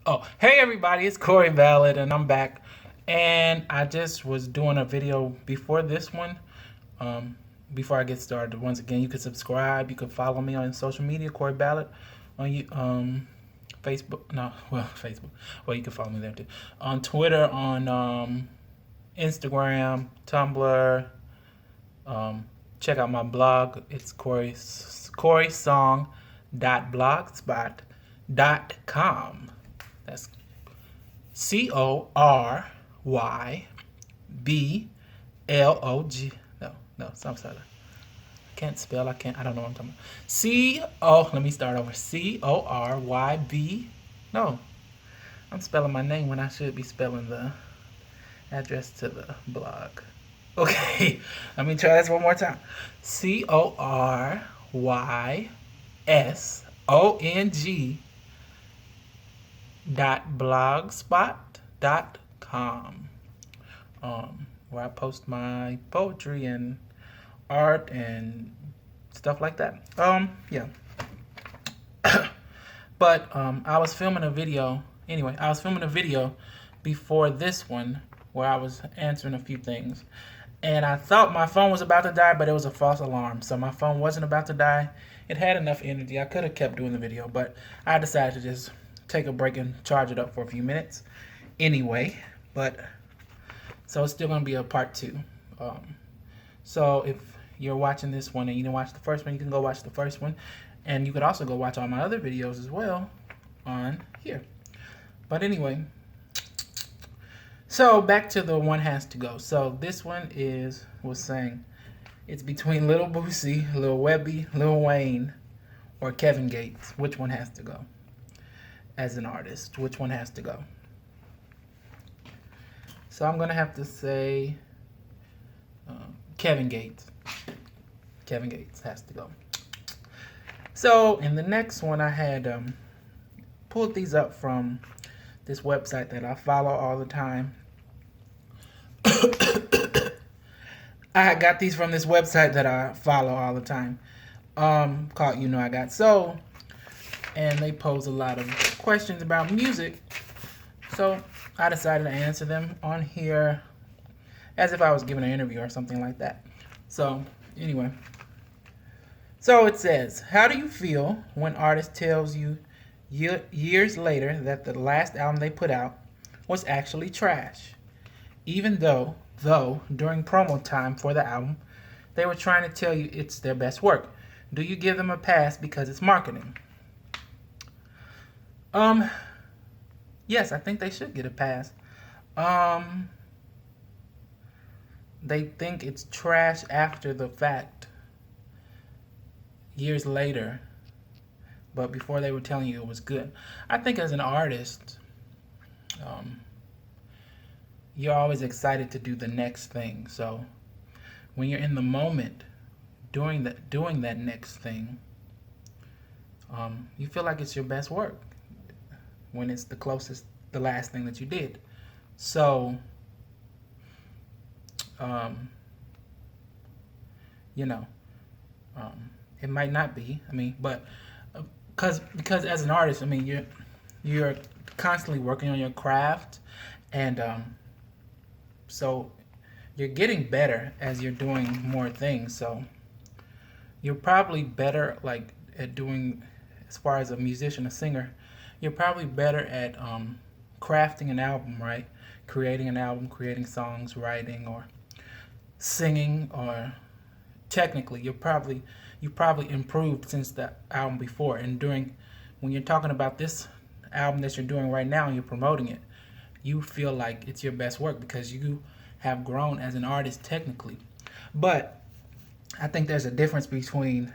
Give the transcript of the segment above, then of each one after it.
Oh, hey everybody, it's Cory Ballad, and I'm back. And I just was doing a video before this one. Um, Before I get started, once again, you can subscribe. You can follow me on social media, Cory Ballad, on Facebook. No, well, Facebook. Well, you can follow me there too. On Twitter, on Instagram, Tumblr. Um, Check out my blog. It's corysong.blogspot.com. That's CORYBLOG. No, some sort of. Can't spell. I don't know what I'm talking about. Let me start over. CORYB. No, I'm spelling my name when I should be spelling the address to the blog. Okay, let me try this one more time. CORYSONG blogspot.com, where I post my poetry and art and stuff like that. Yeah. But I was filming a video. Anyway, I was filming a video before this one where I was answering a few things, and I thought my phone was about to die, but it was a false alarm. So my phone wasn't about to die. It had enough energy. I could have kept doing the video, but I decided to just take a break and charge it up for a few minutes. Anyway, but so it's still gonna be a part two. So if you're watching this one and you didn't watch the first one, you can go watch the first one, and you could also go watch all my other videos as well on here. But anyway, so back to the one has to go. So this one was saying it's between Lil Boosie, Lil Webby, Lil Wayne, or Kevin Gates. Which one has to go? As an artist, which one has to go? So I'm gonna have to say Kevin Gates. Kevin Gates has to go. So in the next one, I had pulled these up from this website that I follow all the time. I got these from this website that I follow all the time, called You Know I Got Soul, and they pose a lot of questions about music. So I decided to answer them on here as if I was giving an interview or something like that. So anyway, so it says, how do you feel when artist tells you years later that the last album they put out was actually trash, even though during promo time for the album they were trying to tell you it's their best work? Do you give them a pass because it's marketing? Yes, I think they should get a pass. They think it's trash after the fact, years later, but before they were telling you it was good. I think as an artist, you're always excited to do the next thing. So when you're in the moment doing that next thing, you feel like it's your best work when it's the last thing that you did. So you know, it might not be. I mean, but because as an artist, I mean, you're constantly working on your craft, and so you're getting better as you're doing more things. So you're probably better like at doing, as far as a musician, a singer, you're probably better at crafting an album, right? Creating an album, creating songs, writing, or singing, or technically you probably improved since the album before. And when you're talking about this album that you're doing right now and you're promoting it, you feel like it's your best work because you have grown as an artist technically. But I think there's a difference between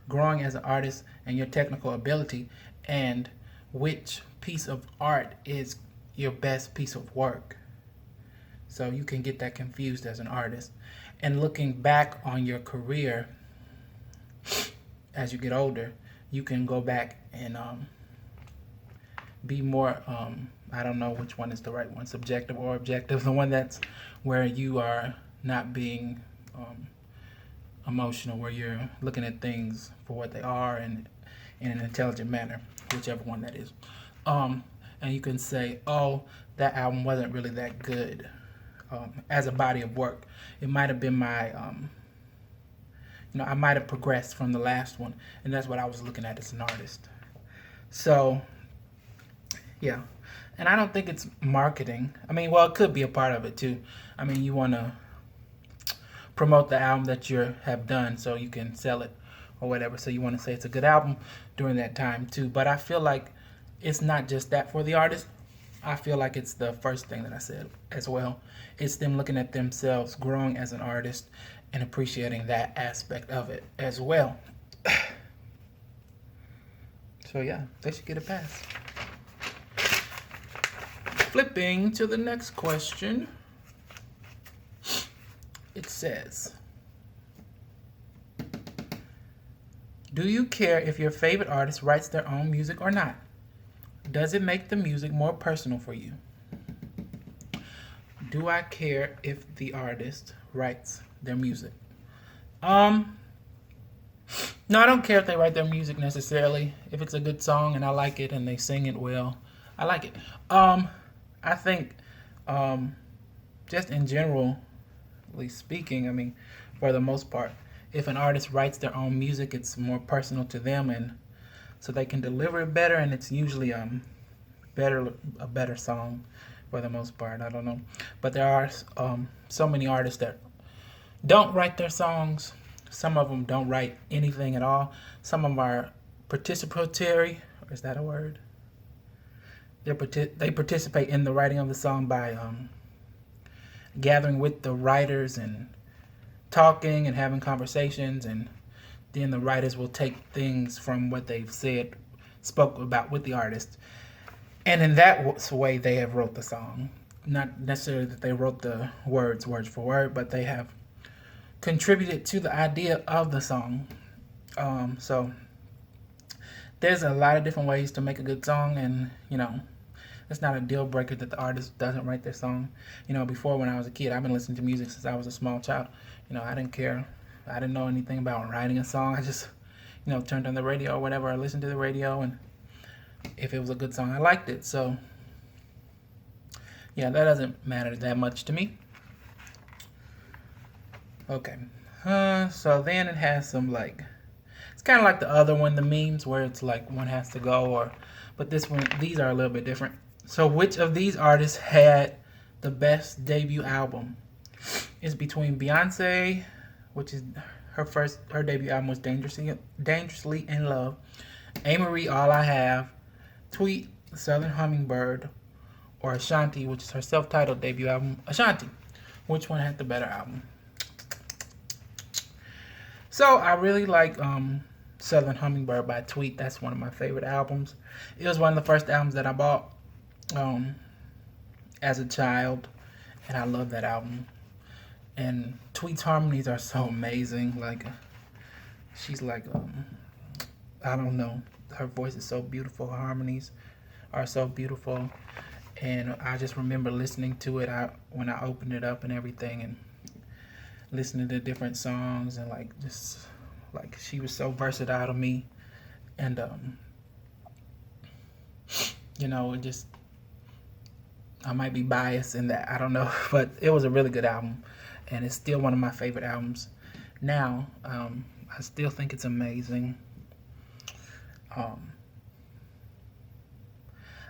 growing as an artist and your technical ability, and which piece of art is your best piece of work. So you can get that confused as an artist. And looking back on your career as you get older, you can go back and be more, I don't know which one is the right one, subjective or objective, the one that's where you are not being emotional, where you're looking at things for what they are and in an intelligent manner, whichever one that is. and you can say, oh, that album wasn't really that good as a body of work. It might have been my, I might have progressed from the last one, and that's what I was looking at as an artist. So, yeah. And I don't think it's marketing. I mean, well, it could be a part of it too. I mean, you want to promote the album that you have done so you can sell it or whatever. So you want to say it's a good album during that time too. But I feel like it's not just that for the artist. I feel like it's the first thing that I said as well. It's them looking at themselves growing as an artist and appreciating that aspect of it as well. So yeah, they should get a pass. Flipping to the next question. It says, do you care if your favorite artist writes their own music or not? Does it make the music more personal for you? Do I care if the artist writes their music? No, I don't care if they write their music necessarily. If it's a good song and I like it and they sing it well, I like it. I think just in generally speaking, I mean, for the most part, if an artist writes their own music, it's more personal to them, and so they can deliver it better, and it's usually a better song for the most part. I don't know, but there are so many artists that don't write their songs. Some of them don't write anything at all. Some of them are participatory. Is that a word? They participate in the writing of the song by gathering with the writers and talking and having conversations, and then the writers will take things from what they've spoke about with the artist, and in that way they have wrote the song. Not necessarily that they wrote the words for word, but they have contributed to the idea of the song. So there's a lot of different ways to make a good song, and it's not a deal breaker that the artist doesn't write their song. Before, when I was a kid, I've been listening to music since I was a small child. I didn't care. I didn't know anything about writing a song. I just, turned on the radio or whatever. I listened to the radio, and if it was a good song, I liked it. So, yeah, that doesn't matter that much to me. Okay. So then it has some, it's kind of like the other one, the memes, where it's like one has to go, but these are a little bit different. So which of these artists had the best debut album? It's between Beyonce, which is her debut album was Dangerously in Love, Amerie, All I Have, Tweet, Southern Hummingbird, or Ashanti, which is her self-titled debut album, Ashanti. Which one had the better album? So I really like Southern Hummingbird by Tweet. That's one of my favorite albums. It was one of the first albums that I bought as a child, and I love that album. And Tweet's harmonies are so amazing. She's I don't know. Her voice is so beautiful. Her harmonies are so beautiful. And I just remember listening to it when I opened it up and everything, and listening to different songs, and she was so versatile to me. And it just, I might be biased in that, I don't know, but it was a really good album, and it's still one of my favorite albums now. I still think it's amazing. I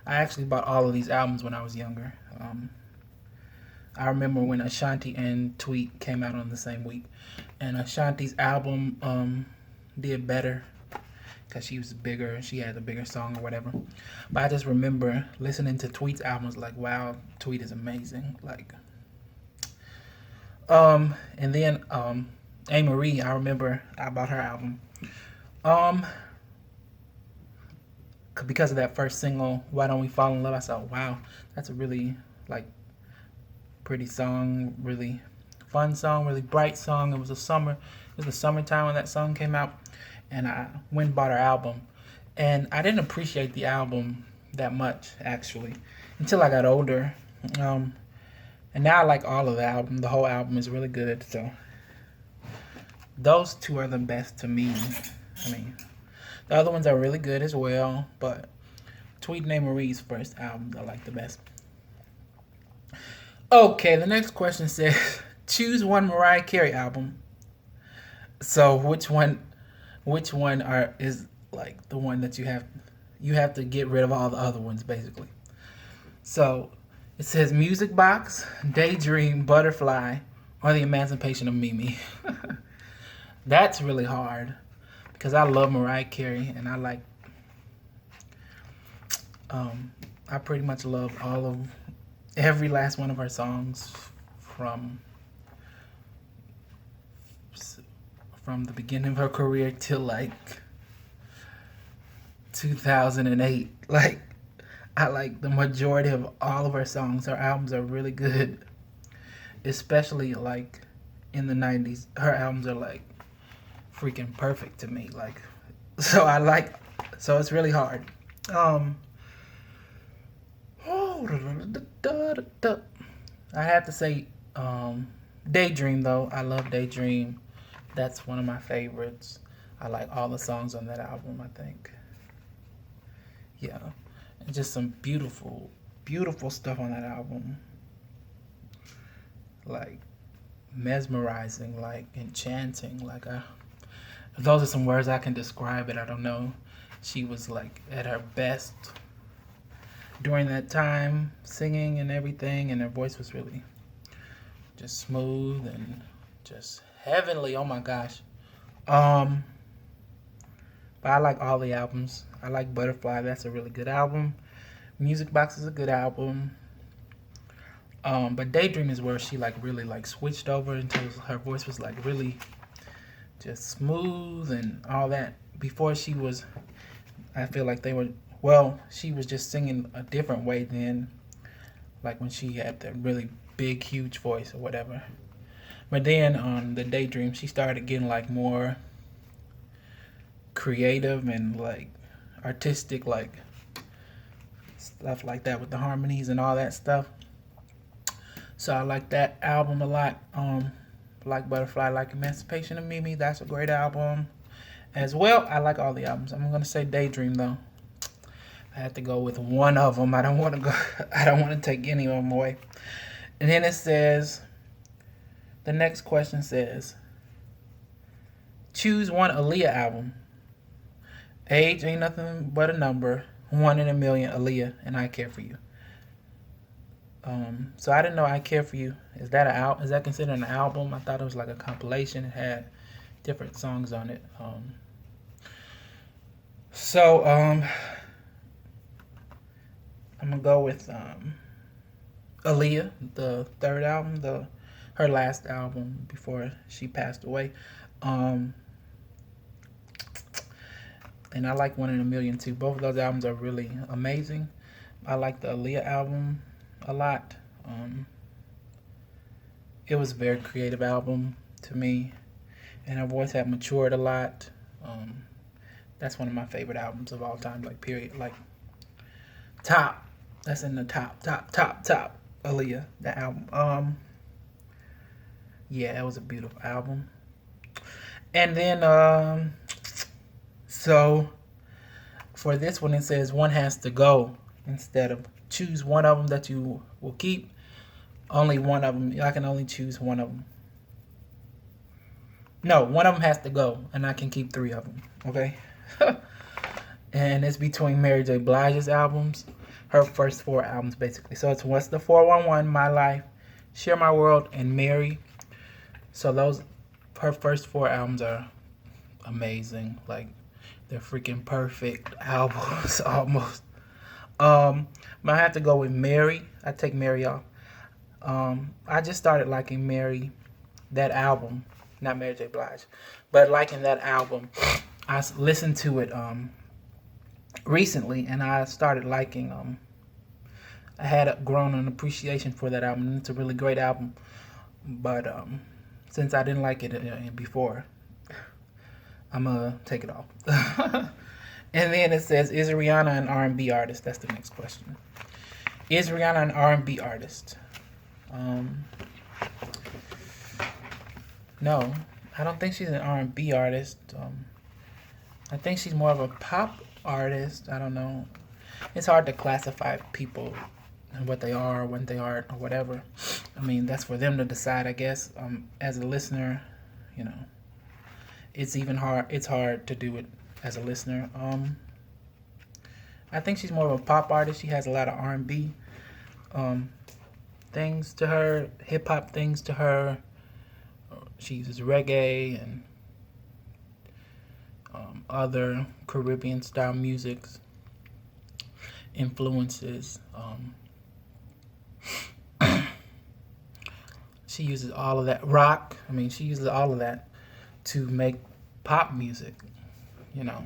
actually bought all of these albums when I was younger. I remember when Ashanti and Tweet came out on the same week, and Ashanti's album did better because she was bigger, she had a bigger song or whatever. But I just remember listening to Tweet's albums, wow, Tweet is amazing. And then Amerie, I remember I bought her album because of that first single, Why Don't We Fall in Love. I thought, wow, that's a really pretty song, really fun song, really bright song. It was the summertime when that song came out, and I went and bought her album, and I didn't appreciate the album that much actually until I got older, and now I like all of the album. The whole album is really good. So those two are the best to me. I mean, the other ones are really good as well, but Tweet Name Marie's first album I like the best. Okay, the next question says, choose one Mariah Carey album. So which one is like the one that you have to get rid of all the other ones basically. So it says Music Box, Daydream, Butterfly, or The Emancipation of Mimi. That's really hard because I love Mariah Carey and I pretty much love every last one of her songs from the beginning of her career till like 2008. Like I like the majority of all of her songs. Her albums are really good, especially like in the 90s. Her albums are like freaking perfect to me. Like so it's really hard. I have to say Daydream though. I love Daydream. That's one of my favorites. I like all the songs on that album, I think. Yeah. And just some beautiful, beautiful stuff on that album. Like mesmerizing, like enchanting, like if those are some words I can describe it, I don't know. She was like at her best during that time, singing and everything, and her voice was really just smooth and just heavenly. Oh my gosh. But I like all the albums. I like Butterfly. That's a really good album. Music Box is a good album. But Daydream is where she like really like switched over until her voice was like really just smooth and all that. Before I feel like she was just singing a different way then, like when she had the really big, huge voice or whatever. But then on the Daydream, she started getting like more creative and like artistic, like stuff like that with the harmonies and all that stuff. So I like that album a lot. Like Butterfly, like Emancipation of Mimi. That's a great album as well. I like all the albums. I'm gonna say Daydream though. I have to go with one of them. I don't want to take any of them away. And then it says, the next question says, choose one Aaliyah album. Age Ain't Nothing But a Number, 1 in a Million, Aaliyah, and I Care For You. So I didn't know I Care For You. Is that considered an album? I thought it was like a compilation. It had different songs on it. I'm gonna go with Aaliyah, the third album, her last album before she passed away. And I like 1 in a Million too. Both of those albums are really amazing. I like the Aaliyah album a lot. It was a very creative album to me, and her voice had matured a lot. That's one of my favorite albums of all time, like period, like top. That's in the top. Aaliyah, that album. Yeah, it was a beautiful album. And then, so for this one, it says one has to go instead of choose one of them that you will keep. Only one of them. I can only choose one of them. No, one of them has to go, and I can keep 3 of them. Okay. And it's between Mary J. Blige's albums, her first 4 albums basically. So it's What's the 411, My Life, Share My World, and Mary. So her first 4 albums are amazing. Like they're freaking perfect albums almost. But I have to go with Mary. I take Mary off. I just started liking Mary, that album, not Mary J. Blige, but liking that album. I listened to it recently, and I started liking. I had grown an appreciation for that album. And it's a really great album, but since I didn't like it before, I'm gonna take it off. And then it says, is Rihanna an R&B artist? That's the next question. Is Rihanna an R&B artist? No, I don't think she's an R&B artist. I think she's more of a pop artist. I don't know. it's hard to classify people and what they are, when they aren't, or whatever. I mean, that's for them to decide, I guess. As a listener, you know, it's even hard. It's hard to do it as a listener. I think she's more of a pop artist. She has a lot of R&B things to her, hip hop things to her. She uses reggae and other Caribbean style musics influences. She uses all of that rock. I mean, she uses all of that to make pop music, you know.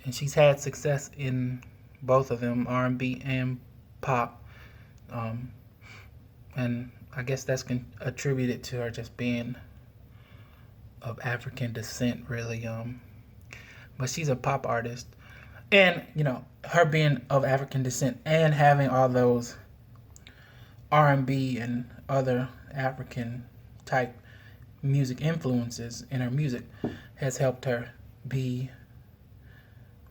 And she's had success in both of them, R&B and pop. And I guess that's attributed to her just being of African descent, really. But she's a pop artist, and you know, her being of African descent and having all those R&B and other African type music influences in her music has helped her be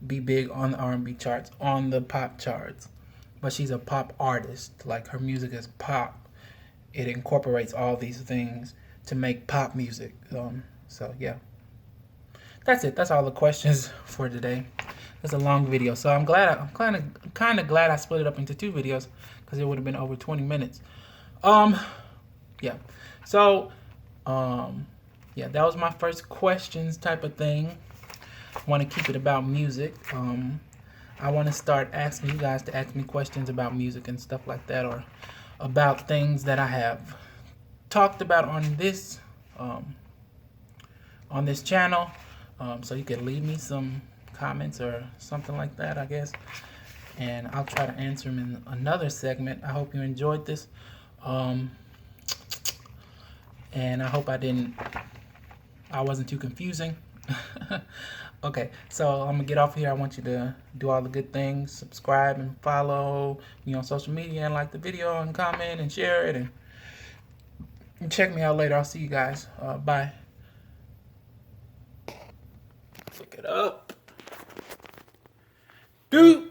big on the R&B charts, on the pop charts. But she's a pop artist. Like, her music is pop. It incorporates all these things to make pop music. So yeah, that's it. That's all the questions for today. It's a long video, so I'm kind of glad I split it up into 2 videos, because it would have been over 20 minutes. Yeah. So yeah, that was my first questions type of thing. Want to keep it about music. I want to start asking you guys to ask me questions about music and stuff like that, or about things that I have talked about on this channel. So you can leave me some comments or something like that, I guess, and I'll try to answer them in another segment. I hope you enjoyed this, and I hope I wasn't too confusing. Okay, so I'm gonna get off here. I want you to do all the good things, subscribe and follow me on social media, and like the video and comment and share it, and check me out later. I'll see you guys. Bye. Look it up. Dude.